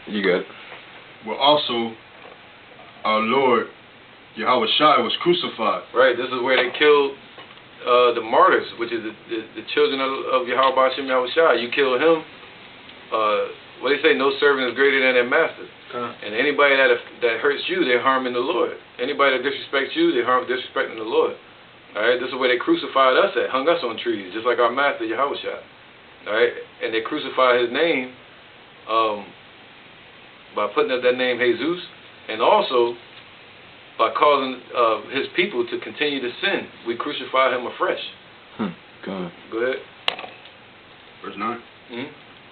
You got it. Well, also, our Lord, Yahweh Shai, was crucified. Right, this is where they killed the martyrs, which is the children of Yahweh Hashem Yahweh Shai. You kill him, what they say, no servant is greater than their master. And anybody that hurts you, they're harming the Lord. Anybody that disrespects you, they're disrespecting the Lord. Alright, this is where they crucified us at, hung us on trees, just like our master Yahweh Shai. Alright, and they crucified his name by putting up that name Jesus, and also by causing his people to continue to sin. We crucify him afresh. God. Go ahead. Verse 9.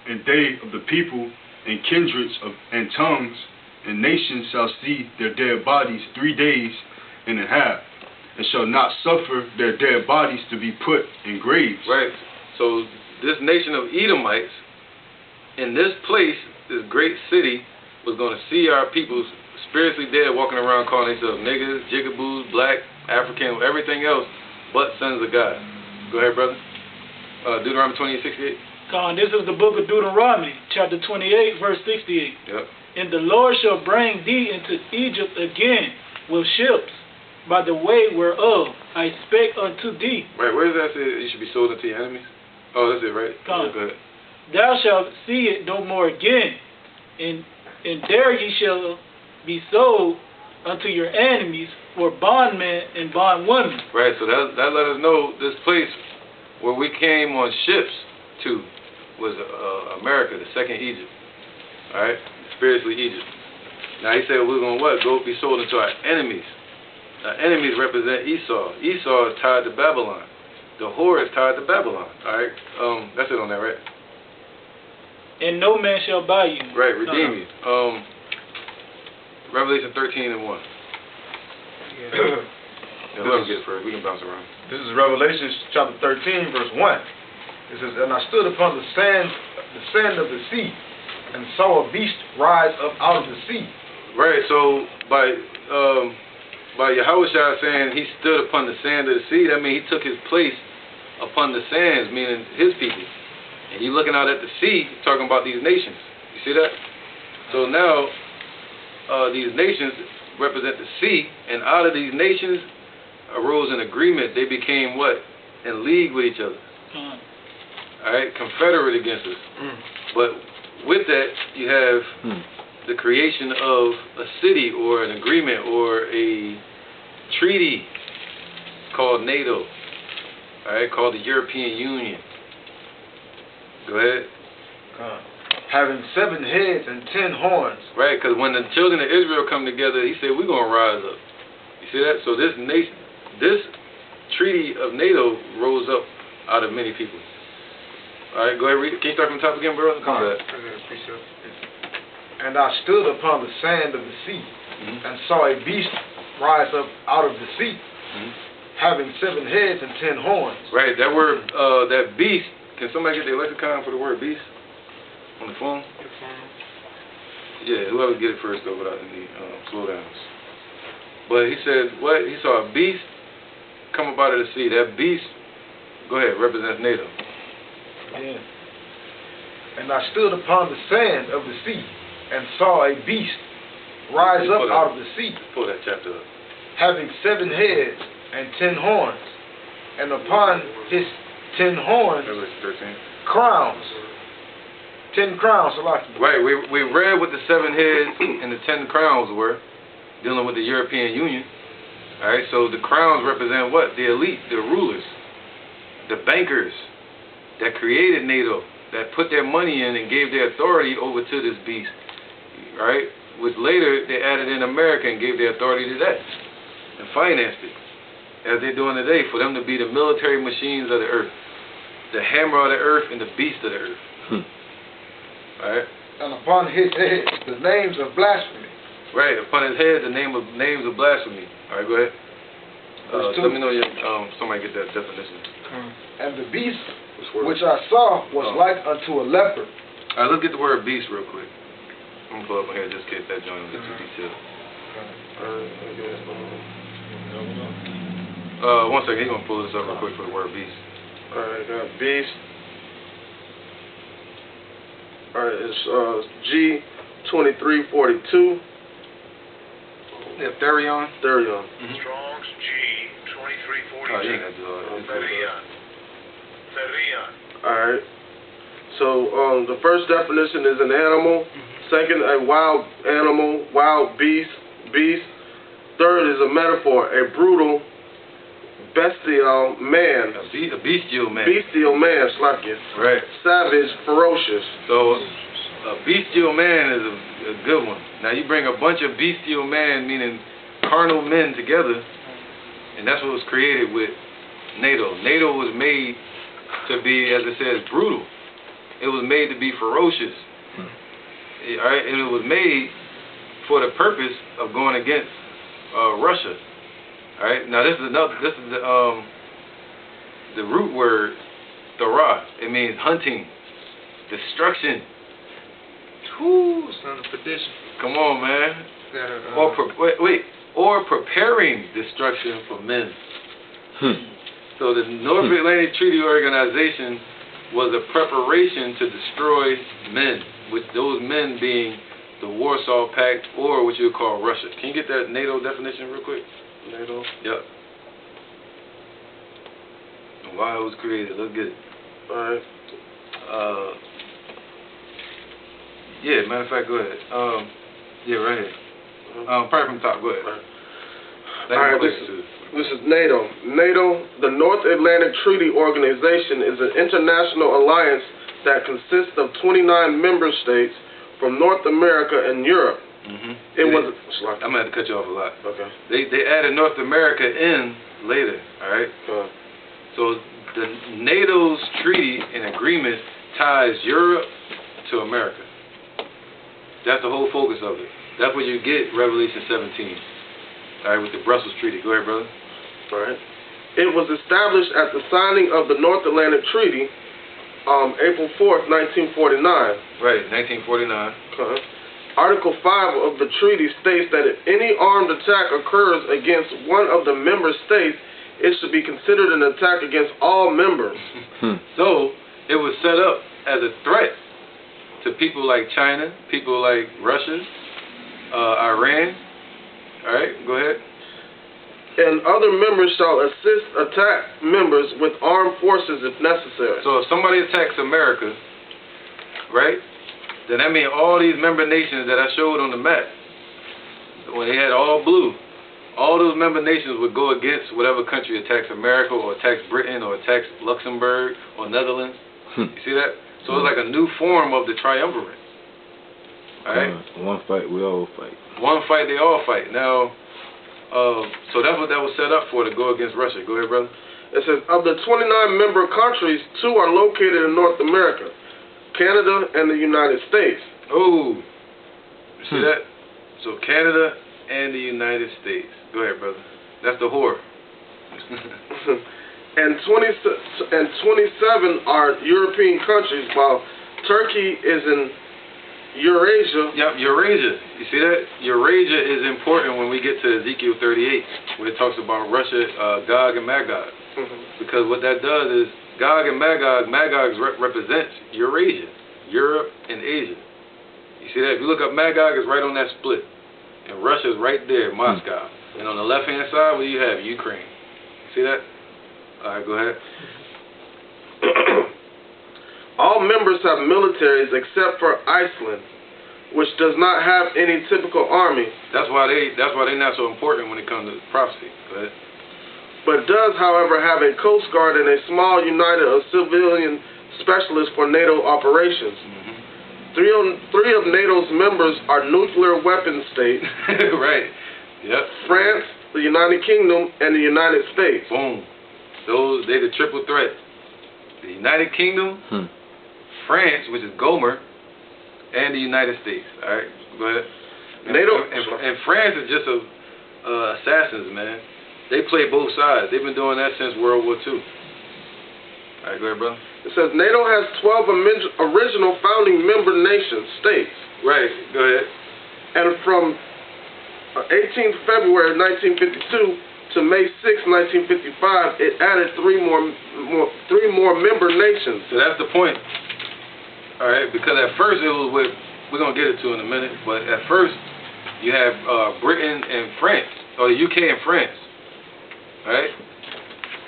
And they of the people and kindreds and tongues and nations shall see their dead bodies 3 days and a half, and shall not suffer their dead bodies to be put in graves. Right. So this nation of Edomites, in this place, this great city, was going to see our people spiritually dead, walking around calling themselves niggas, jigaboos, black, African, everything else but sons of God. Go ahead, brother. Deuteronomy 28:68. This is the book of Deuteronomy, chapter 28, verse 68. Yep. And the Lord shall bring thee into Egypt again with ships, by the way whereof I spake unto thee. Right, where does that say you should be sold unto your enemies? Oh, that's it, right? Go ahead. Thou shalt see it no more again, and there ye shall be sold unto your enemies for bondmen and bondwomen. Right, so that let us know this place where we came on ships to was America, the second Egypt. Alright? Spiritually Egypt. Now he said we're going to what? Go be sold into our enemies. Our enemies represent Esau. Esau is tied to Babylon. The whore is tied to Babylon. Alright? That's it on that, right? And no man shall buy you. Right, redeem you. Revelation 13:1. Whoever gets first, we can bounce around. This is Revelation chapter 13, verse 1. It says, and I stood upon the sand of the sea, and saw a beast rise up out of the sea. Right, so by Yahweh Shai saying he stood upon the sand of the sea, that means he took his place upon the sands, meaning his people. And you looking out at the sea, talking about these nations. You see that? So now, these nations represent the sea, and out of these nations arose an agreement. They became what? In league with each other. Alright? Confederate against us. But with that, you have the creation of a city or an agreement or a treaty called NATO. Alright? Called the European Union. Go ahead. Having 7 heads and 10 horns. Right, because when the children of Israel come together, he said, we're going to rise up. You see that? So this nation, this treaty of NATO rose up out of many people. All right, go ahead, read it. Can you start from the top again, bro? And I stood upon the sand of the sea, and saw a beast rise up out of the sea, having 7 heads and 10 horns. Right, that word, that beast, can somebody get the lexicon for the word beast on the phone? Yeah, whoever get it first, though, without any slowdowns. But he said, what? He saw a beast come up out of the sea. That beast, go ahead, represents NATO. Yeah. And I stood upon the sand of the sea, and saw a beast rise up out of the sea. Pull that chapter up. Having 7 heads and 10 horns, and upon his 10 horns, crowns. 10 crowns, Right, we read what the 7 heads and the 10 crowns were, dealing with the European Union. Alright, so the crowns represent what? The elite, the rulers, the bankers that created NATO, that put their money in and gave their authority over to this beast. Right? Which later they added in America and gave their authority to that and financed it, as they're doing today, for them to be the military machines of the earth, the hammer of the earth and the beast of the earth. Alright? And upon his head the names of blasphemy. Right, upon his head the names of blasphemy. Alright, go ahead. Let me know your somebody get that definition. And the beast which I saw was like unto a leopard. Alright, let's get the word beast real quick. I'm gonna pull up here just in case that joint will get too detailed. 1 second, he's gonna pull this up real quick for the word beast. Alright, beast. Alright, it's G 2342. Yeah, Therion. Therion. Strong's G Oh, you ain't 2342. got to do all that. Therion. Therion. Alright. So the first definition is an animal. Second, a wild animal, wild beast. Third is a metaphor, a brutal, bestial man. A bestial man. Bestial man, Slakia. Right. Savage, ferocious. So, a bestial man is a good one. Now, you bring a bunch of bestial man, meaning carnal men together, and that's what was created with NATO. NATO was made to be, as it says, brutal. It was made to be ferocious. All right, and it was made for the purpose of going against Russia. All right. Now, this is the root word, Thara. It means hunting, destruction. Whoo, son of perdition. Come on, man. Gotta, Or preparing destruction for men. So the North Atlantic Treaty Organization was a preparation to destroy men, with those men being the Warsaw Pact, or what you would call Russia. Can you get that NATO definition real quick? NATO. Yep. And why it was created. Let's get it. Alright. Yeah, matter of fact, go ahead. Yeah, right here. Probably from the top. Go ahead. Alright, this is NATO. NATO, the North Atlantic Treaty Organization, is an international alliance that consists of 29 member states from North America and Europe. It was. I'm gonna have to cut you off a lot. Okay. They added North America in later. All right. So the NATO's treaty and agreement ties Europe to America. That's the whole focus of it. That's where you get Revelation 17. All right, with the Brussels Treaty. Go ahead, brother. All right. It was established at the signing of the North Atlantic Treaty, April 4th, 1949. Right, 1949. Okay. Article 5 of the treaty states that if any armed attack occurs against one of the member states, it should be considered an attack against all members. So, it was set up as a threat to people like China, people like Russia, Iran. All right, go ahead. And other members shall assist attack members with armed forces if necessary. So if somebody attacks America, right, then that means all these member nations that I showed on the map, when they had all blue, all those member nations would go against whatever country attacks America or attacks Britain or attacks Luxembourg or Netherlands. You see that? So it's like a new form of the triumvirate. All right? One fight, we all fight. One fight, they all fight. Now, so that's what that was set up for, to go against Russia. Go ahead, brother. It says, of the 29 member countries, 2 are located in North America, Canada and the United States. Oh, you see that? So Canada and the United States. Go ahead, brother. That's the whore. And 27 are European countries, while Turkey is in Eurasia. Yep, Eurasia. You see that? Eurasia is important when we get to Ezekiel 38, when it talks about Russia, Gog and Magog. Because what that does is, Gog and Magog, represents Eurasia, Europe and Asia. You see that? If you look up Magog, it's right on that split. And Russia is right there, Moscow. And on the left-hand side, what do you have? Ukraine. See that? All right, go ahead. All members have militaries except for Iceland, which does not have any typical army. That's why they're not so important when it comes to prophecy. Go ahead. But does, however, have a coast guard and a small united of civilian specialists for NATO operations. Three of NATO's members are nuclear weapon states. Right. Yep. France, the United Kingdom, and the United States. Boom. They're the triple threat. The United Kingdom, France, which is Gomer, and the United States. All right, go ahead. And France is just assassins, man. They play both sides. They've been doing that since World War II. All right, go ahead, brother. It says NATO has 12 original founding member nation states. Right, go ahead. And from 18th February 1952 to May 6, 1955, it added three more member nations. So that's the point. All right, because at first it was with we're gonna get it to in a minute. But at first, you have Britain and France, or the UK and France, right?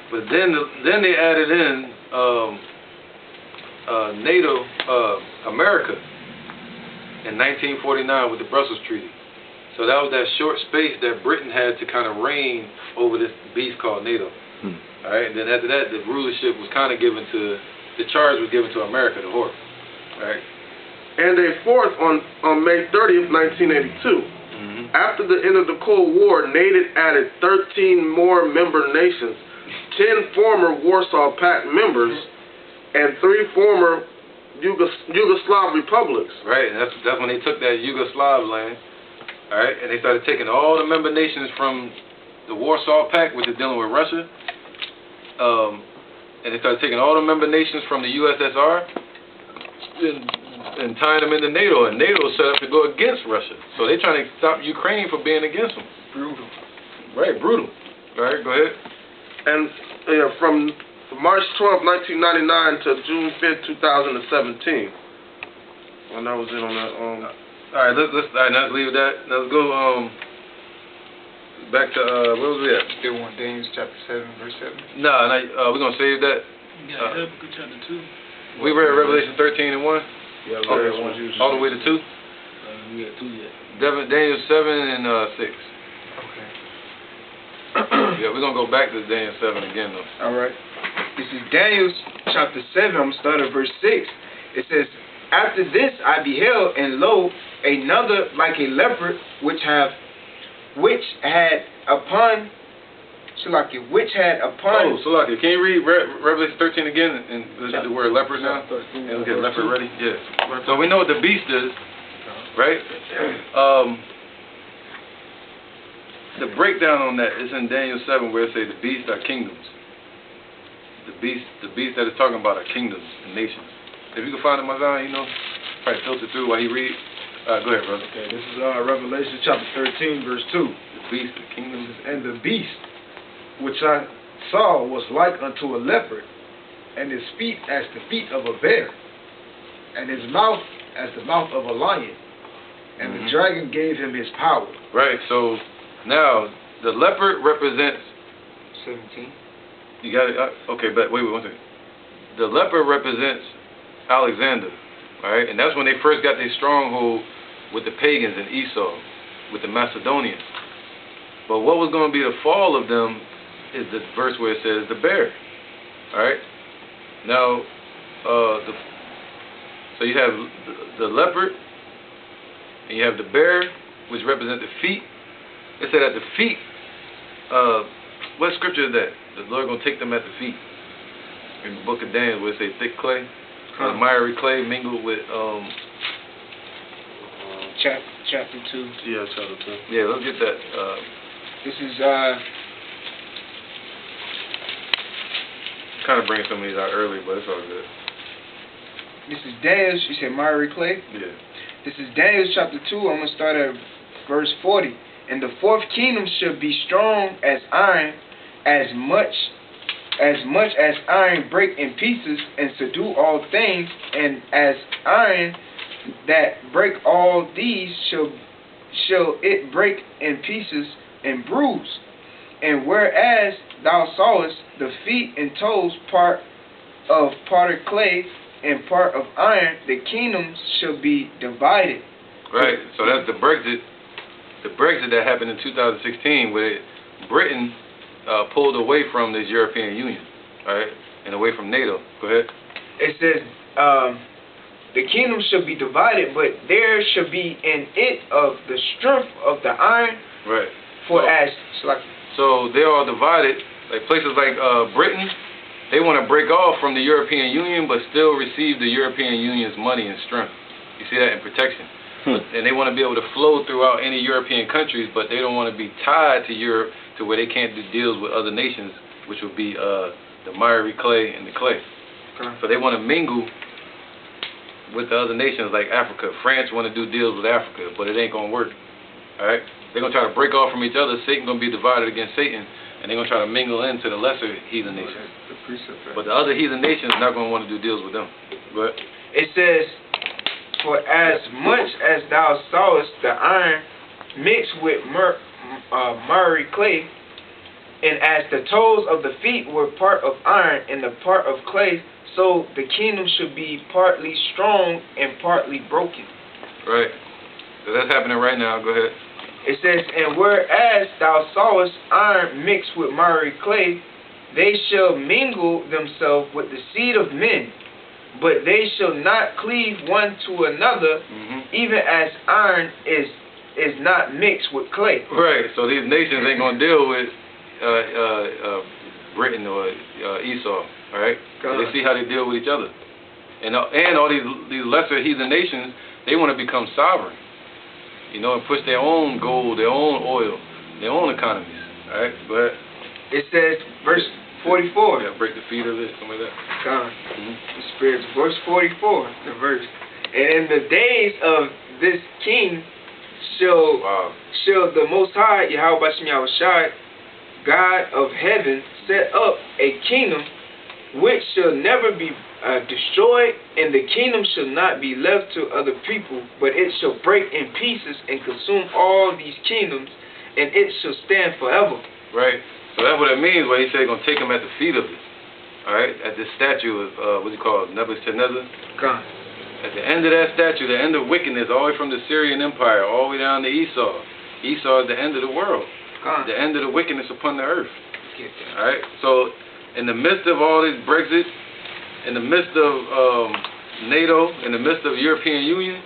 But then they added in NATO America in 1949 with the Brussels Treaty. So that was that short space that Britain had to kind of reign over this beast called NATO. All right, and then after that, the rulership was kind of given to, the charge was given to America, the horse. Right. And a fourth on May 30th, 1982. After the end of the Cold War, NATO added 13 more member nations, 10 former Warsaw Pact members, and 3 former Yugoslav republics. Right, and that's when they took that Yugoslav land. All right, and they started taking all the member nations from the Warsaw Pact, which is dealing with Russia, and they started taking all the member nations from the USSR and tying them into NATO, and NATO was set up to go against Russia. So they're trying to stop Ukraine from being against them. Brutal. Right, brutal. All right, go ahead. And from March 12, 1999 to June 5th, 2017. And that was it on that. All right, let's leave that. Let's go back to where was we at? Still want Daniel chapter 7, verse 7? No, we're gonna save that. You got Habakkuk chapter 2. We read Revelation 13 and 1. Yeah, All the way to 2. We got 2 yet. Daniel 7 and 6. Okay. Yeah, we're gonna go back to Daniel 7 again though. All right. This is Daniel chapter 7. I'm starting at verse 6. It says, "After this I beheld, and lo, another like a leopard, which had upon Oh, Salaki, can you read Revelation 13 again and look at the word leopard now? And we'll get leopard ready? Yeah. So we know what the beast is, right? The breakdown on that is in Daniel 7 where it says the beast are kingdoms. The beast that is talking about are kingdoms and nations. If you can find it, Mazan, probably filter through while he reads. Go ahead, brother. Okay, this is Revelation chapter 13, verse 2. The beast, the kingdoms. And the beast which I saw was like unto a leopard, and his feet as the feet of a bear, and his mouth as the mouth of a lion. And the dragon gave him his power. Right, so now the leopard represents 17. You got it? Okay, but wait 1 second. The leopard represents Alexander, all right? And that's when they first got their stronghold with the pagans and Esau, with the Macedonians. But what was going to be the fall of them is the verse where it says the bear, all right? Now, so you have the leopard, and you have the bear, which represent the feet. It said at the feet, what scripture is that? The Lord going to take them at the feet. In the book of Daniel, where it say thick clay, miry clay mingled with Chapter 2. Yeah, chapter 2. Yeah, let's get that. This is Kind of bring some of these out early, but it's all good. This is Daniel. You said miry clay. Yeah. This is Daniel chapter 2. I'm gonna start at verse 40. And the fourth kingdom shall be strong as iron, as much as iron break in pieces, and subdue all things, and as iron that break all these shall it break in pieces and bruise. And whereas thou sawest the feet and toes part of parted clay and part of iron, the kingdoms shall be divided. Right, so that's the Brexit. The Brexit that happened in 2016, where Britain pulled away from this European Union, all right, and away from NATO. Go ahead. It says, the kingdom shall be divided, but there shall be in it of the strength of the iron. Right. So they are divided. Like places like Britain, they want to break off from the European Union, but still receive the European Union's money and strength. You see that in protection. And they want to be able to flow throughout any European countries, but they don't want to be tied to Europe to where they can't do deals with other nations, which would be the miry clay and the clay. So they want to mingle with the other nations like Africa. France want to do deals with Africa, but it ain't going to work. All right? They're going to try to break off from each other. Satan's going to be divided against Satan, and they're going to try to mingle into the lesser heathen nations. But the other heathen nations are not going to want to do deals with them. Go ahead. It says, For as much as thou sawest the iron mixed with miry clay, and as the toes of the feet were part of iron and the part of clay, so the kingdom should be partly strong and partly broken. Right. So that's happening right now. Go ahead. It says, and whereas thou sawest iron mixed with miry clay, they shall mingle themselves with the seed of men, but they shall not cleave one to another, even as iron is not mixed with clay. Right. So these nations ain't gonna deal with Britain or Esau. All right. So they see how they deal with each other, and all these lesser heathen nations, they want to become sovereign, you know, and push their own gold, their own oil, their own economies. All right. Go ahead. It says, verse 44. Yeah, break the feet of it, something like that. God, the Spirit's verse 44, the verse. And in the days of this king shall the Most High, Yahweh Bashem Yahushai, God of heaven, set up a kingdom which shall never be destroyed, and the kingdom shall not be left to other people, but it shall break in pieces and consume all these kingdoms, and it shall stand forever. Right. So that's what it means when he said he's going to take him at the feet of it. All right? At this statue of, what do you call it, Nebuchadnezzar? God. At the end of that statue, the end of wickedness, all the way from the Syrian Empire, all the way down to Esau. Esau is the end of the world. God. The end of the wickedness upon the earth. Get that. All right? So, in the midst of all this Brexit, in the midst of NATO, in the midst of the European Union,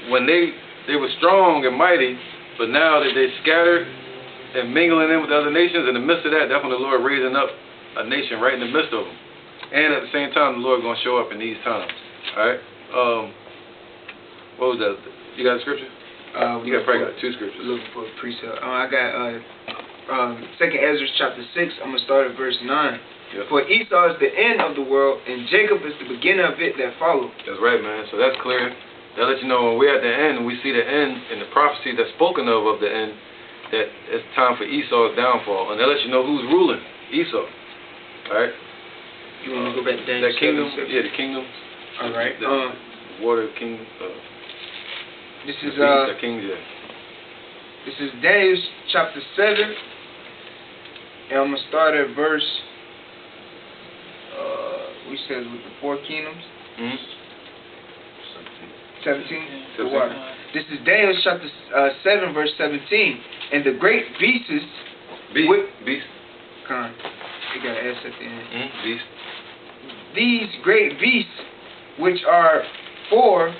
when they were strong and mighty, but now that they're scattered and mingling in with other nations, in the midst of that, that's when the Lord raising up a nation right in the midst of them. And at the same time, the Lord going to show up in these times. All right? What was that? You got a scripture? You probably got two scriptures. Looking for a precept. I got 2nd Ezra chapter 6. I'm going to start at verse 9. Yep. For Esau is the end of the world, and Jacob is the beginning of it that follow. That's right, man. So that's clear. That lets you know when we're at the end, we see the end in the prophecy that's spoken of the end, that it's time for Esau's downfall. And that lets you know who's ruling. Esau. All right? You want to go back to Daniel? That kingdom? Yeah, the kingdoms. All right. The water king. This is the kings, yeah. This is Daniel chapter 7, and I'm gonna start at verse. We said with the 4 kingdoms. 17. The water. This is Daniel chapter 7, verse 17, and the great beasts. Beast. Con. You got an S at the end. Beast. These great beasts, which are four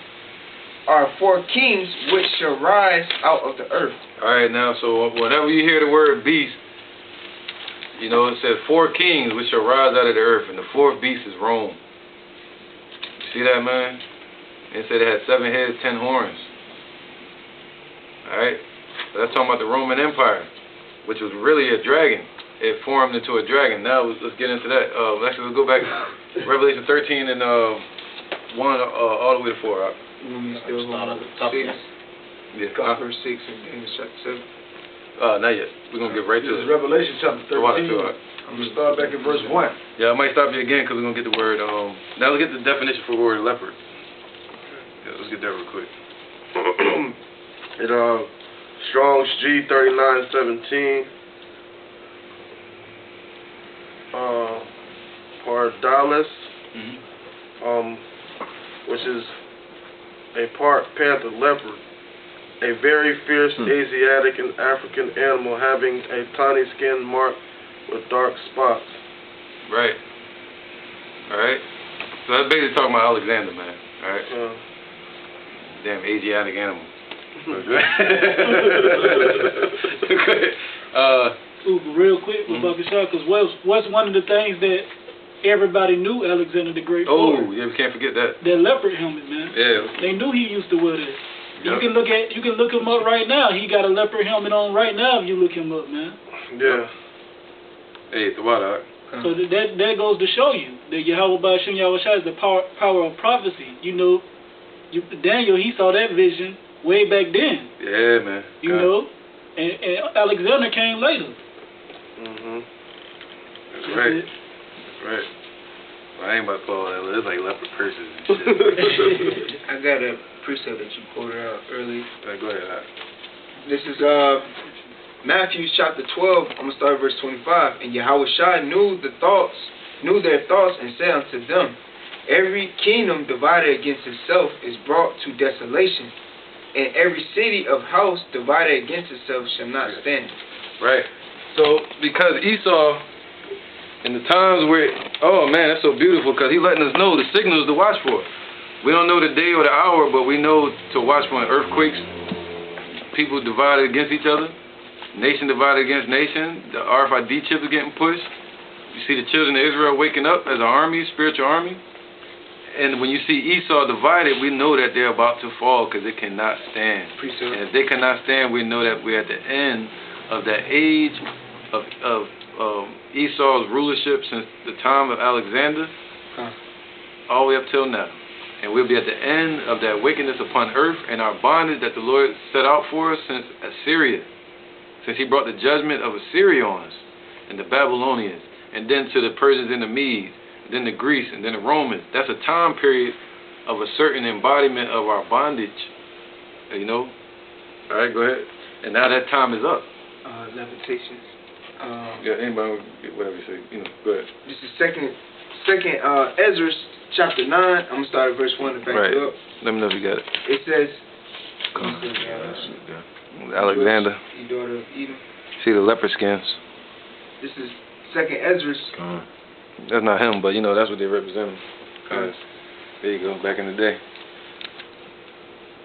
kings, which shall rise out of the earth. All right, now, so whenever you hear the word beast, you know, it says 4 kings which shall rise out of the earth, and the 4th beast is Rome. You see that, man? It said it had 7 heads, 10 horns. All right? So that's talking about the Roman Empire, which was really a dragon. It formed into a dragon. Now, let's get into that. Actually, let's go back to Revelation 13 and 1 all the way to 4. Still start at the top. 6. Yeah. Verse 6 and Daniel chapter 7. Not yet. We're going to get right to This it. is Revelation chapter 13. I'm I'm going to start back at verse 1. Yeah, I might stop you again because we're going to get the word. Now let's get the definition for the word leopard. Yeah, let's get that real quick. Strong's G3917. Pardalis, which is a part panther leopard, a very fierce Asiatic and African animal having a tawny skin marked with dark spots. Right. All right. So that's basically talking about Alexander, man. All right. Damn Asiatic animal. Real quick, because what's one of the things that everybody knew Alexander the Great for? Yeah, we can't forget that. That leopard helmet, man. Yeah. They knew he used to wear that. Yep. You can look him up right now. He got a leopard helmet on right now if you look him up, man. Yeah. Hey, the water. So that goes to show you that Yahweh Bashem Yahushua is the power of prophecy. You know, Daniel, he saw that vision way back then. Yeah, man. You know, and Alexander came later. That's right. That's right. Well, I ain't about to pull all that. It's like leopard curses and shit. I got a precept that you quoted out earlier. Alright, go ahead. This is Matthew chapter 12. I'm gonna start at verse 25. And Yahushua knew their thoughts, and said unto them, every kingdom divided against itself is brought to desolation, and every city of house divided against itself shall not stand. Right. So, because Esau, in the times where, oh man, that's so beautiful, because he letting us know the signals to watch for. We don't know the day or the hour, but we know to watch for earthquakes, people divided against each other, nation divided against nation, the RFID chips are getting pushed. You see the children of Israel waking up as an army, spiritual army. And when you see Esau divided, we know that they're about to fall because they cannot stand. And if they cannot stand, we know that we're at the end of that age of Esau's rulership since the time of Alexander, all the way up till now. And we'll be at the end of that wickedness upon earth and our bondage that the Lord set out for us since Assyria, since he brought the judgment of Assyria on us and the Babylonians, and then to the Persians and the Medes, then the Greece, and then the Romans. That's a time period of a certain embodiment of our bondage, you know. All right, go ahead. And now that time is up. Lamentations. Yeah, anybody, whatever you say, you know, go ahead. This is second Ezra chapter 9. I'm gonna start at verse 1 to back it up. Let me know if you got it. It says, Alexander. You daughter of Edom. See the leopard skins. This is second Ezra. That's not him, but you know that's what they represent. There you go, back in the day.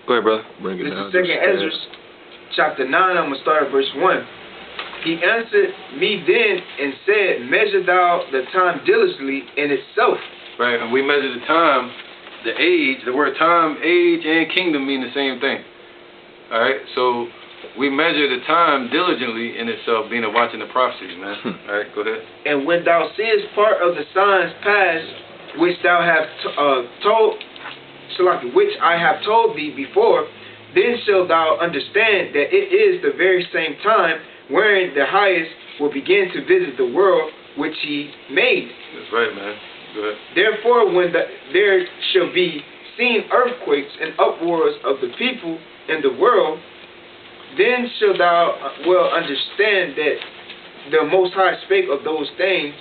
Go ahead, brother. This is second Ezra chapter 9. I'm gonna start at verse 1. He answered me then and said, measure thou the time diligently in itself. Right, and we measure the time, the age. The word time, age, and kingdom mean the same thing. All right, so we measure the time diligently in itself, being a watching the prophecies, man. All right, go ahead. And when thou seest part of the signs past, which thou hast which I have told thee before, then shalt thou understand that it is the very same time wherein the highest will begin to visit the world which he made. That's right, man. Go ahead. Therefore, when there shall be seen earthquakes and uproars of the people in the world, then shalt thou well understand that the Most High spake of those things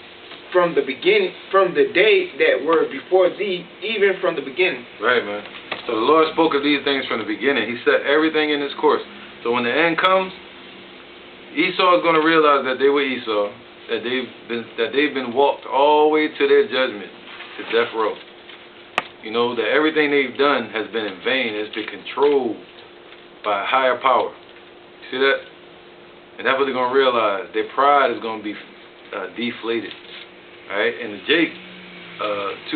from the beginning, from the day that were before thee, even from the beginning. Right, man. So the Lord spoke of these things from the beginning. He set everything in its course. So when the end comes, Esau is going to realize that they were Esau, that they've been walked all the way to their judgment, to death row. You know, that everything they've done has been in vain. It's been controlled by a higher power. See that? And that's what they're going to realize. Their pride is going to be deflated. All right? And the Jake,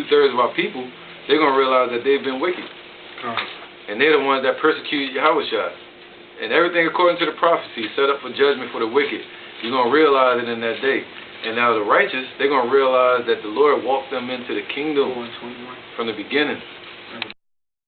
2/3 of our people, they're going to realize that they've been wicked. And they're the ones that persecuted Yahushua. And everything according to the prophecy set up for judgment for the wicked. You're going to realize it in that day. And now the righteous, they're going to realize that the Lord walked them into the kingdom from the beginning.